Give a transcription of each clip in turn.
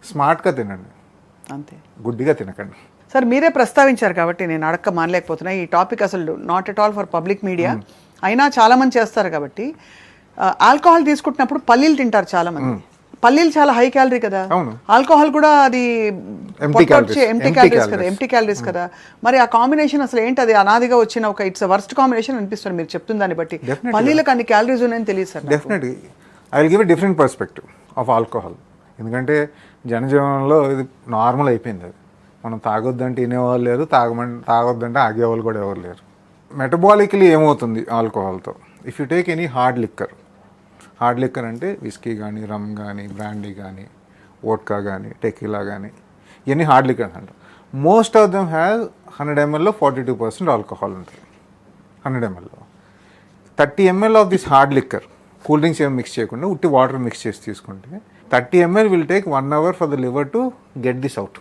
స్మార్ట్గా తినండి, అంతే. గుడ్డిగా తినకండి. సార్ మీరే ప్రస్తావించారు కాబట్టి నేను అడక్క మానలేకపోతున్నా. ఈ టాపిక్ అసలు not at all for public media, అయినా చాలామంది చేస్తారు కాబట్టి. ఆల్కహాల్ తీసుకుంటున్నప్పుడు పల్లీలు తింటారు చాలామంది. పల్లీలు చాలా హై క్యాలరీ కదా, ఆల్కహాల్ కూడా అది ఎంటీ క్యాలరీస్ కదా, ఎంటీ క్యాలరీస్ కదా. మరి ఆ కాంబినేషన్ అసలు ఏంటి? అది అనాదిగా వచ్చిన ఒక ఇట్స్ వర్స్ట్ కాంబినేషన్ అనిపిస్తుంది మీరు చెప్తున్న దాన్ని బట్టి. పల్లీలకు అన్ని క్యాలరీస్ ఉన్నాయని తెలియదు sir. Definitely I will give a different perspective of alcohol. ఎందుకంటే జనజీవనంలో ఇది నార్మల్ అయిపోయింది. అది మనం తాగొద్దంటే వినేవాళ్ళు లేరు, తాగొద్దంటే ఆగేవాళ్ళు కూడా ఎవరు లేరు. మెటబాలికలీ ఏమవుతుంది ఆల్కహాల్తో? If you take any hard liquor అంటే విస్కీ కానీ, రమ్ కానీ, బ్రాండీ కానీ, వోడ్కా కానీ, టెకీలా కానీ, ఇవన్నీ హార్డ్ లిక్కర్స్ అంటారు. Most of them have 100 ml 42% alcohol ఉంటుంది. 100 ml 30 ml of this hard liquor, cool drinks ఏమి మిక్స్ చేయకుండా ఉట్టి వాటర్ మిక్స్ చేసి తీసుకుంటే 30 ml will take 1 hour for the liver to get this out.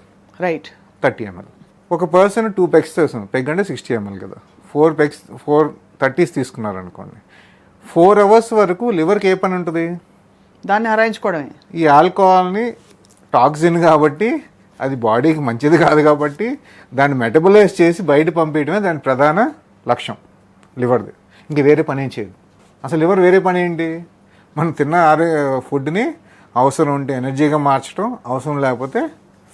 Right. 30 ml. ఒక person 2 pegs చేస్తుంది. Peg అంటే 60 ml కదా, 4 30s తీసుకున్నారనుకోండి, 4 hours వరకు లివర్కి ఏ పని ఉంటుంది? దాన్ని హరాయించుకోవడమే. ఈ ఆల్కహాల్ని టాక్సిన్ కాబట్టి, అది బాడీకి మంచిది కాదు కాబట్టి దాన్ని మెటబలైజ్ చేసి బయట పంపించడమే దాని ప్రధాన లక్ష్యం లివర్ది. ఇంక వేరే పని ఏం చేయదు అసలు. లివర్ వేరే పని ఏంటి? మనం తిన్న ఫుడ్ని అవసరం ఉంటే ఎనర్జీగా మార్చడం, అవసరం లేకపోతే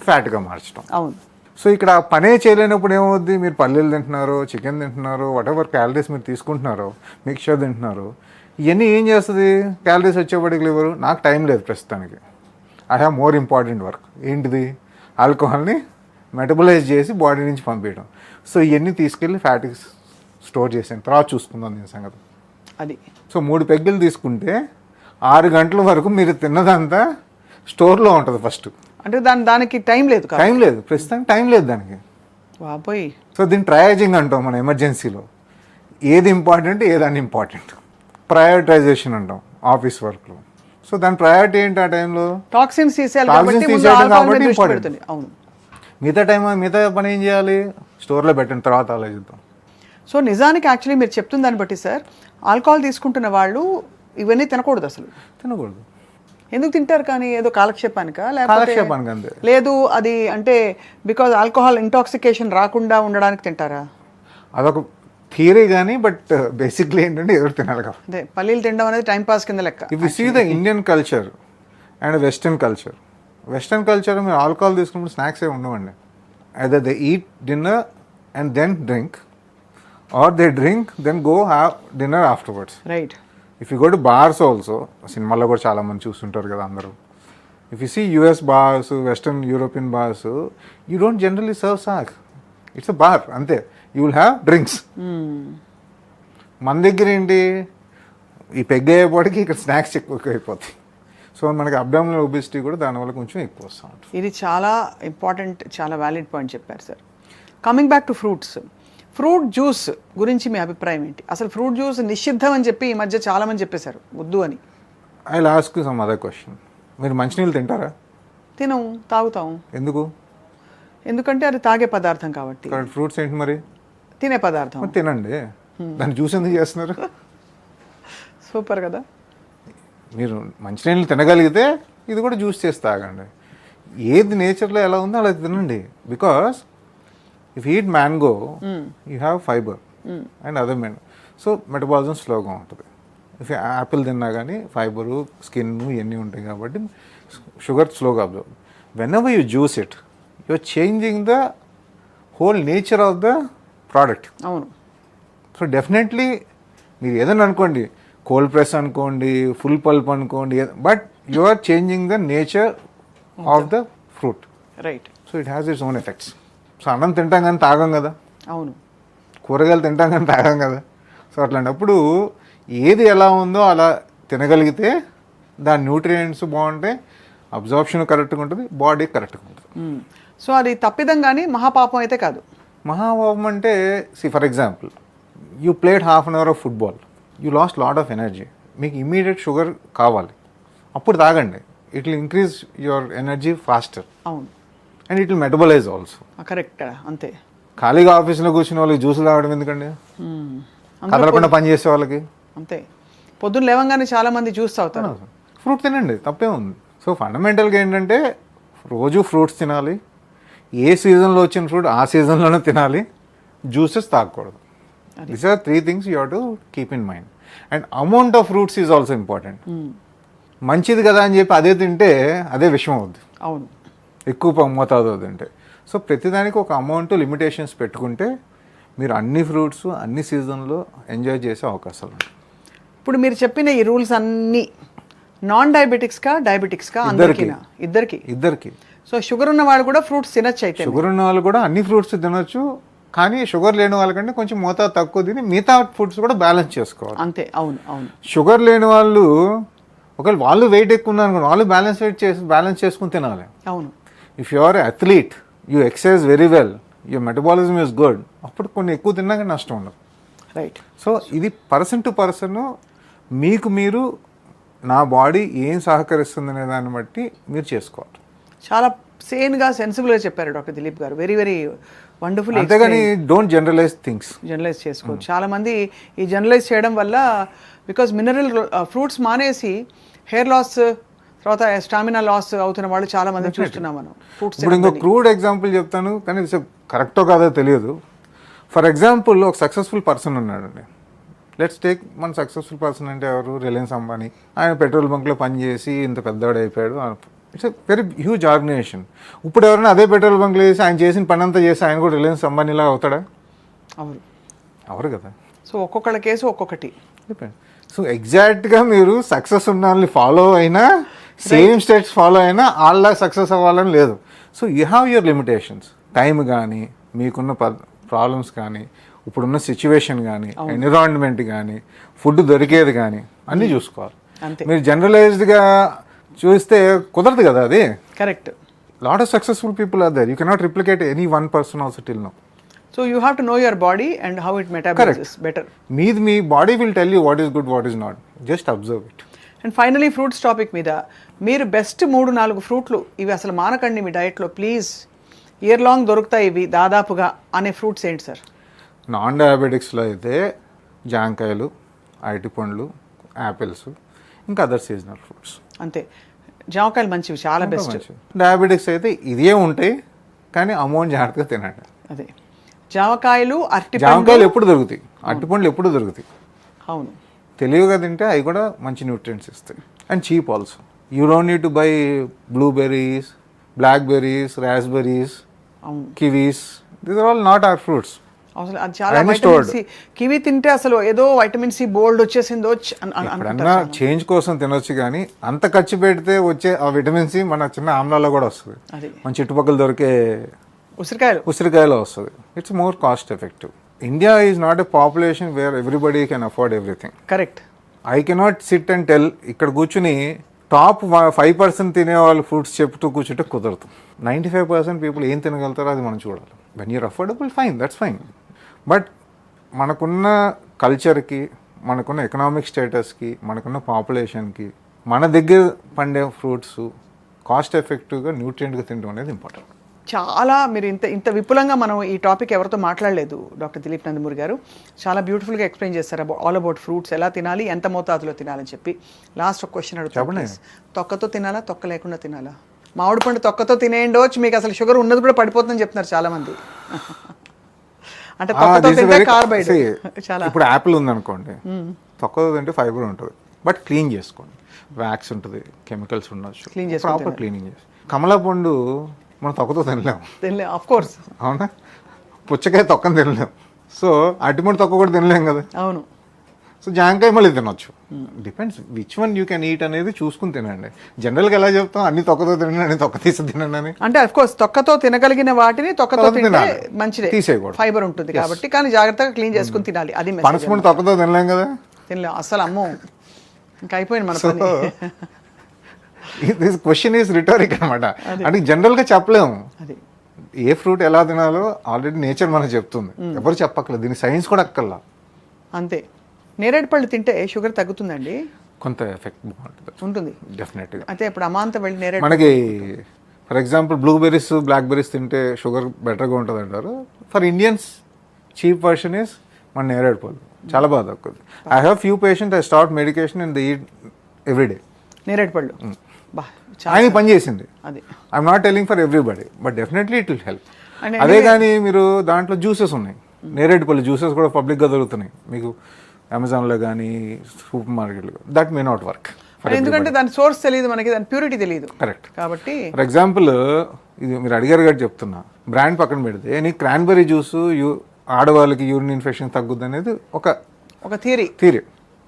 ఫ్యాట్గా మార్చడం. అవును. సో ఇక్కడ పనే చేయలేనప్పుడు ఏమవుద్ది? మీరు పల్లీలు తింటున్నారు, చికెన్ తింటున్నారు, వాటెవర్ క్యాలరీస్ మీరు తీసుకుంటున్నారో, మిక్చర్ తింటున్నారు, ఇవన్నీ ఏం చేస్తుంది? క్యాలరీస్ వచ్చేప్పటికి లివరు నాకు టైం లేదు ప్రస్తుతానికి, I have more important work. ఏంటిది? ఆల్కహాల్ని మెటబలైజ్ చేసి బాడీ నుంచి పంపించడం. సో ఇవన్నీ తీసుకెళ్ళి ఫ్యాట్కి స్టోర్ చేసాను, తర్వాత చూసుకుందాం దీని సంగతి. అది. సో 3 పెగ్గులు తీసుకుంటే 6 గంటల వరకు మీరు తిన్నదంతా స్టోర్లో ఉంటుంది ఫస్ట్. అంటే దానికి టైం లేదు, ప్రస్తుతానికి టైం లేదు దానికి. వాపోయి. సో దీన్ని ట్రయాజింగ్ అంటాం మన ఎమర్జెన్సీలో. ఏది ఇంపార్టెంట్, ఏది అన్ఇంపార్టెంట్, ప్రయారిటైజేషన్ అంటాం ఆఫీస్ వర్క్లో. సో దాని ప్రయారిటీ ఏంటి ఆ టైంలో? టాక్సిన్స్ తీసేయాలి కాబట్టి ఇంపార్టెంట్. అవును. మిగతా పని ఏం చేయాలి? స్టోర్లో పెట్టండి, తర్వాత ఆలోచిద్దాం. సో నిజానికి యాక్చువల్లీ మీరు చెప్తున్న దాన్ని బట్టి సార్, ఆల్కహాల్ తీసుకుంటున్న వాళ్ళు ఇవన్నీ తినకూడదు. అసలు తినకూడదు. ఎందుకు తింటారు? కానీ ఏదో కాలక్షేపానికా, లేకపోతే లేదు అది అంటే బికాజ్ ఆల్కహాల్ ఇంటాక్సికేషన్ రాకుండా ఉండడానికి తింటారా? అదొక థియరీ కానీ, బట్ బేసిక్లీ ఏంటంటే ఎవరు తినాలి కాబట్టి. అదే పల్లీలు తినడం అనేది టైం పాస్ కింద లెక్క. If you see the Indian culture and western culture మీరు ఆల్కహాల్ తీసుకున్నప్పుడు స్నాక్స్ ఏమి ఉండవండి. Either they eat dinner and then drink, or they drink then go have dinner afterwards. Right. If you go to bars also, సినిమాల్లో కూడా చాలామంది చూస్తుంటారు కదా అందరూ. If you see US bars, western European bars, you don't generally serve snacks, it's a bar అంతే. You will have drinks. మన దగ్గర ఏంటి? ఈ పెగ్ అయ్యేపాటికి ఇక్కడ స్నాక్స్ ఎక్కువ అయిపోతాయి. సో మనకి అబ్డామినల్ ఒబెసిటీ కూడా దానివల్ల కొంచెం ఎక్కువ వస్తూ ఉంటుంది. ఇది చాలా ఇంపార్టెంట్, చాలా వ్యాలిడ్ పాయింట్ చెప్పారు sir. Coming back to fruits, fruit juice గురించి మీ అభిప్రాయం ఏంటి? అసలు ఫ్రూట్ జ్యూస్ నిషిద్ధం అని చెప్పి ఈ మధ్య చాలామంది చెప్పేశారు, వద్దు అని. I will ask some other question. మీరు మంచినీళ్ళు తింటారా? తినం, తాగుతాం. ఎందుకంటే అది తాగే పదార్థం కాబట్టి. ఫ్రూట్స్ ఏంటి మరి? తినే పదార్థం. తినండి, దాన్ని జ్యూస్ ఎందుకు చేస్తున్నారు? సూపర్ కదా. మీరు మంచినీళ్ళు తినగలిగితే ఇది కూడా జ్యూస్ చేసి తాగండి. ఏది నేచర్లో ఎలా ఉందో అలా తినండి. Because if eat mango you have fibre and other so metabolism స్లోగా ఉంటుంది. ఇఫ్ యాపిల్ తిన్నా కానీ ఫైబరు, స్కిన్ ఇవన్నీ ఉంటాయి కాబట్టి షుగర్ స్లోగా observe. Whenever you juice it, you are changing the whole nature of the product. అవును. So definitely మీరు ఏదైనా అనుకోండి, కోల్డ్ ప్రెస్ అనుకోండి, ఫుల్ పల్ప్ అనుకోండి, but you are changing the nature of the fruit. Right. So it has its own effects. So అన్నం తింటాం కానీ తాగం కదా. అవును. కూరగాయలు తింటాం కానీ తాగం కదా. సో అట్లాంటప్పుడు ఏది ఎలా ఉందో అలా తినగలిగితే దాని న్యూట్రియంట్స్ బాగుంటాయి, అబ్జార్ప్షన్ కరెక్ట్గా ఉంటుంది, బాడీ కరెక్ట్గా ఉంటుంది. సో అది తప్పిదం కానీ మహాపాపం అయితే కాదు. మహాపాపం అంటే for example you played half an hour of football, you lost lot of energy, మీకు ఇమీడియట్ షుగర్ కావాలి, అప్పుడు తాగండి. It will increase your energy faster. అవును. And it will metabolize also. Correct. అంతే. ఖాళీగా ఆఫీస్లో కూర్చున్న వాళ్ళకి జ్యూసులు తాగడం ఎందుకండి? కదలకుండా పని చేసే వాళ్ళకి అంతే. పొద్దున్న లేవంగానే చాలా మంది జ్యూస్ తాగుతారు. ఫ్రూట్ తినండి, తప్పే ఉంది. సో ఫండమెంటల్గా ఏంటంటే రోజు ఫ్రూట్స్ తినాలి, ఏ సీజన్లో వచ్చిన ఫ్రూట్ ఆ సీజన్లోనే తినాలి, జ్యూసెస్ తాగకూడదు. These are 3 things you have to keep in mind. And amount of fruits is also important. మంచిది కదా అని చెప్పి అదే తింటే అదే విషయం అవుద్ది, అవును, ఎక్కువ మోతాదు తింటే. సో ప్రతిదానికి ఒక అమౌంట్ లిమిటేషన్స్ పెట్టుకుంటే మీరు అన్ని ఫ్రూట్స్ అన్ని సీజన్లో ఎంజాయ్ చేసే అవకాశాలు ఉంటాయి. ఇప్పుడు మీరు చెప్పిన ఈ రూల్స్ అన్నీ నాన్ డయాబెటిక్స్కా డయాబెటిక్స్కా అందరికీనా? ఇద్దరికి. సో షుగర్ ఉన్న వాళ్ళు కూడా ఫ్రూట్స్ తినచ్చు అయితే? షుగర్ ఉన్న వాళ్ళు కూడా అన్ని ఫ్రూట్స్ తినొచ్చు, కానీ షుగర్ లేని వాళ్ళకంటే కొంచెం మోతాదు తక్కువ తిని మిగతా ఫుడ్స్ కూడా బ్యాలెన్స్ చేసుకోవాలి. అంతే, అవును అవును. షుగర్ లేని వాళ్ళు ఒకవేళ వాళ్ళు వెయిట్ ఎక్కువ ఉన్నారు వాళ్ళు బ్యాలెన్స్ చేసుకుని తినాలి. అవును. If you are athlete, you exercise very well, your metabolism is good, అప్పుడు కొన్ని ఎక్కువ తిన్నా కానీ నష్టం ఉండదు. రైట్. సో ఇది పర్సన్ టు పర్సన్ మీకు మీరు నా బాడీ ఏం సహకరిస్తుంది అనే దాన్ని బట్టి మీరు చేసుకోవాలి. చాలా సేన్గా సెన్సిబుల్గా చెప్పారు డాక్టర్ దిలీప్ గారు. Very very wonderful. అంతేగాని డోంట్ జనరలైజ్ థింగ్స్. జనరలైజ్ చేసుకోవచ్చు. చాలామంది ఈ జనరలైజ్ చేయడం వల్ల బికాజ్ మినరల్ ఫ్రూట్స్ మానేసి హెయిర్ లాస్ తర్వాత స్టామినా లాస్ అవుతున్న వాళ్ళు చాలా మంది చూస్తున్నాం మనం. ఫ్రూట్స్ ఇప్పుడు ఇంకో క్రూడ్ ఎగ్జాంపుల్ చెప్తాను, కానీ కరెక్టో కాదో తెలియదు. ఫర్ ఎగ్జాంపుల్ ఒక సక్సెస్ఫుల్ పర్సన్ ఉన్నాడండి. లెట్స్ టేక్ మన సక్సెస్ఫుల్ పర్సన్ అంటే ఎవరు? రిలయన్స్ అంబానీ. ఆయన పెట్రోల్ బంక్లో పనిచేసి ఇంత పెద్దవాడు అయిపోయాడు. It's a very huge organisation. ఇప్పుడు ఎవరైనా అదే పెట్రోల్ బంక్లో చేసి ఆయన చేసిన పని అంతా చేసి ఆయన కూడా రిలయన్స్ అంబానీలా అవుతాడా? అవరు కదా. సో ఒక్కొక్కళ్ళ కేసు ఒక్కొక్కటి. సో ఎగ్జాక్ట్గా మీరు సక్సెస్ ఉన్న వాళ్ళని ఫాలో అయినా, సేమ్ స్టెప్స్ ఫాలో అయినా వాళ్ళ సక్సెస్ అవ్వాలని లేదు. So you have your limitations. Time కానీ, మీకున్న ప్రాబ్లమ్స్ కానీ, ఇప్పుడున్న సిచ్యువేషన్ కానీ, ఎన్విరాన్మెంట్ కానీ, ఫుడ్ దొరికేది కానీ అన్నీ చూసుకోవాలి. మీరు జనరలైజ్డ్గా చూస్తే కుదరదు కదా అది. Correct. Lot of successful people are there. You cannot replicate any one person also till now. So you have to know your body and how it metabolizes better. మీ body will tell you what is good, what is not. Just observe it. And finally fruits topic మీద మీరు best 3-4 ఫ్రూట్లు ఇవి అసలు మానకండి మీ డైట్లో please, year long దొరుకుతాయి ఇవి దాదాపుగా అనే ఫ్రూట్స్ ఏంటి సార్? నాన్ డయాబెటిక్స్లో అయితే జాంకాయలు, అరటిపండ్లు, యాపిల్స్, ఇంకా అదర్ సీజనల్ ఫ్రూట్స్. అంతే. జామకాయలు మంచివి, చాలా బెస్ట్. డయాబెటిక్స్ అయితే ఇదే ఉంటాయి, కానీ అమౌంట్ జాగ్రత్తగా తినండి. అదే జామకాయలు, జామకాయలు ఎప్పుడు దొరుకుతాయి, అరటిపండ్లు ఎప్పుడు దొరుకుతాయి. అవును. తెలివిగా తింటే అవి కూడా మంచి న్యూట్రియంట్స్ ఇస్తాయి. And cheap also. You don't need to buy blueberries, blackberries, raspberries, kiwis. These are all not our fruits. అసలు అది చాలా వైటమిన్ సి. కివి తింటే అసలు ఏదో వైటమిన్ సి బోల్డ్ వచ్చేసిందో అన్నా చేంజ్ కోసం తినొచ్చు, కానీ అంత ఖర్చు పెడితే వచ్చే ఆ విటమిన్ సి మన చిన్న ఆమ్లాలో కూడా వస్తుంది. మన చుట్టుపక్కల దొరికే ఉసిరికాయలో వస్తుంది. It's more cost effective. India is not a population where everybody can afford everything. Correct. I cannot SIT and tell ఇక్కడ కూర్చుని టాప్ 5% తినే వాళ్ళు ఫ్రూట్స్ చెప్తూ కూర్చుంటే కుదరదు. 95% పీపుల్ ఏం తినగలుగుతారో అది మనం చూడాలి. When you're affordable fine, that's fine. But మనకున్న కల్చర్కి, మనకున్న ఎకనామిక్ స్టేటస్కి, మనకున్న పాపులేషన్కి మన దగ్గర పండే ఫ్రూట్స్ కాస్ట్ ఎఫెక్టివ్గా న్యూట్రియంట్గా తినడం అనేది ఇంపార్టెంట్. చాలా మీరు ఇంత విపులంగా మనం ఈ టాపిక్ ఎవరితో మాట్లాడలేదు డాక్టర్ దిలీప్ నందమూరి గారు. చాలా బ్యూటిఫుల్గా ఎక్స్ప్లెయిన్ చేస్తారు ఆల్ అబౌట్ ఫ్రూట్స్, ఎలా తినాలి, ఎంత మోతాదులో తినాలని చెప్పి. లాస్ట్ ఒక క్వశ్చన్ అడుగుతాను. తొక్కతో తినాలా, తొక్క లేకుండా తినాలా? మామిడి పండు తొక్కతో తినేయండొచ్చు, మీకు అసలు షుగర్ ఉన్నది కూడా పడిపోతుందని చెప్తున్నారు చాలా మంది. అంటే తొక్కతో తింటే కార్బోహైడ్రేట్ చాలా. ఇప్పుడు యాపిల్ ఉందనుకోండి, తొక్కతో తింటే ఫైబర్ ఉంటుంది, బట్ క్లీన్ చేసుకోండి. వ్యాక్స్ ఉంటుంది, కెమికల్స్ ఉండొచ్చు, క్లీన్ చేసి ప్రాపర్ క్లీనింగ్ చేసి. కమలా పండు మనం తొక్కతో తినలేము, ఆఫ్ కోర్స్. అవునా? పుచ్చకాయ తొక్కని తినలేము. సో అరటిపండు తొక్క కూడా తినలేము కదా. అవును. సో జాంకాయ మళ్ళీ తినొచ్చు. Depends which one you can eat అనేది చూసుకుని తినండి. జనరల్గా ఎలా చెప్తాం, అన్ని తొక్కతో తినండి, అన్ని తొక్క తీసి తినండి అని. అంటే అఫ్ కోర్స్ తొక్కతో తినగలిగిన వాటిని తొక్కతో తింటే మంచిదే, తీసేయకూడదు, ఫైబర్ ఉంటుంది కాబట్టి. కానీ జాగ్రత్తగా క్లీన్ చేసుకుని తినాలి. అది పనసపండు తొక్కతో తినలేం కదా. తినలేం అసలు. అమ్మో, ఇంకా అయిపోయింది మన పని. దిస్ క్వశ్చన్ ఈస్ రిటోరిక్ అనమాట. అంటే జనరల్గా చెప్పలేము ఏ ఫ్రూట్ ఎలా తినాలో. ఆల్రెడీ నేచర్ మనకు చెప్తుంది, ఎవరు చెప్పక్కర్లేదు. దీనికి సైన్స్ కూడా అక్కర్లా. అంతే. నేరేడు పళ్ళు తింటే షుగర్ తగ్గుతుందండి, కొంత ఎఫెక్ట్ ఉంటుంది డెఫినెట్గా. అయితే ఇప్పుడు అమాంతం వెళ్ళి నేరేడు మనకి ఫర్ ఎగ్జాంపుల్ బ్లూబెర్రీస్, బ్లాక్బెర్రీస్ తింటే షుగర్ బెటర్గా ఉంటుంది అంటారు. For Indians cheap version is మన నేరేడు పళ్ళు, చాలా బాగా తక్కువ. I have few patients, I start medication and they eat every day నేరేడు పళ్ళు. బా చాలా ఆయన పని చేసింది. అది I'm not telling for everybody, but definitely it will help. And అదే కానీ మీరు దాంట్లో జ్యూసెస్ ఉన్నాయి, నేరేడుపల్లి జ్యూసెస్ కూడా పబ్లిక్గా దొరుకుతున్నాయి మీకు అమెజాన్లో కానీ సూపర్ మార్కెట్లో. That may not work. ఎందుకంటే దాని సోర్స్ తెలియదు మనకి, దాని ప్యూరిటీ తెలియదు. కరెక్ట్. కాబట్టి ఫర్ ఎగ్జాంపుల్ ఇది మీరు అడిగారు కాబట్టి చెప్తున్నా, బ్రాండ్ పక్కన పెడితే నీకు క్రాన్బెర్రీ జ్యూస్ ఆడవాళ్ళకి యూరిన్ ఇన్ఫెక్షన్ తగ్గుద్ది అనేది ఒక థియరీ.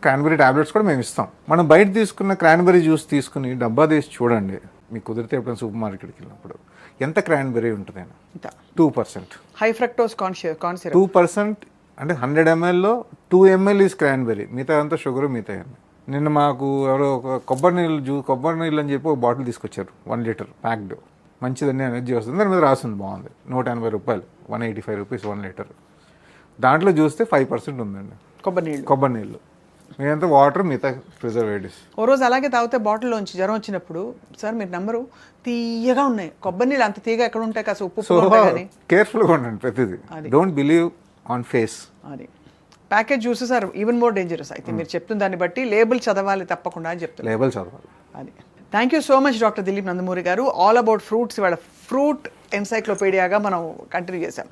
క్రాన్బెర్రీ టాబ్లెట్స్ కూడా మేము ఇస్తాం. మనం బయట తీసుకున్న క్రాన్బెర్రీ జ్యూస్ తీసుకుని డబ్బా తీసి చూడండి, మీకు కుదిరితే ఎప్పుడైనా సూపర్ మార్కెట్కి వెళ్ళినప్పుడు ఎంత క్రాన్బెర్రీ ఉంటుంది అయినా 2%. హై ఫ్రక్టోస్ కార్న్ సిరప్ 2% అంటే 100 mlలో 2 ml ఈజ్ క్రాన్బెర్రీ, మిగతా అంతా షుగర్, మిగతా అన్నీ. నిన్న మాకు ఎవరో ఒక కొబ్బరి నీళ్ళు అని చెప్పి ఒక బాటిల్ తీసుకొచ్చారు, 1 లీటర్ ప్యాక్డ్. మంచిదన్నీ ఎనర్జీ వస్తుంది, దాని మీద రాసింది బాగుంది, 180 రూపాయలు, 185 రూపీస్ 1 లీటర్. దాంట్లో చూస్తే 5% ఉందండి కొబ్బరి నీళ్ళు, మీదంతా వాటర్, మిగతా ప్రిజర్వేటివ్స్. ఓ రోజు అలాగే తాగితే బాటిల్లోంచి జ్వరం వచ్చినప్పుడు, సార్ మీరు నంబరు తీయగా ఉన్నాయి, కొబ్బరి నీళ్ళు అంత తీయగా ఎక్కడ ఉంటాయి, కాస్త ఉప్పు కానీ కేర్ఫుల్గా ఉండండి ప్రతిదీ. Don't believe on face. అది package juices are even more dangerous. అయితే మీరు చెప్తున్న దాన్ని బట్టి లేబుల్ చదవాలి తప్పకుండా అని చెప్తారు. లేబుల్ చదవాలి. అది. Thank you so much doctor Dilip Nandamuri గారు. ఆల్ అబౌట్ ఫ్రూట్స్, ఇవాళ ఫ్రూట్ ఎన్సైక్లోపీడియాగా మనం కంటిన్యూ చేశాం.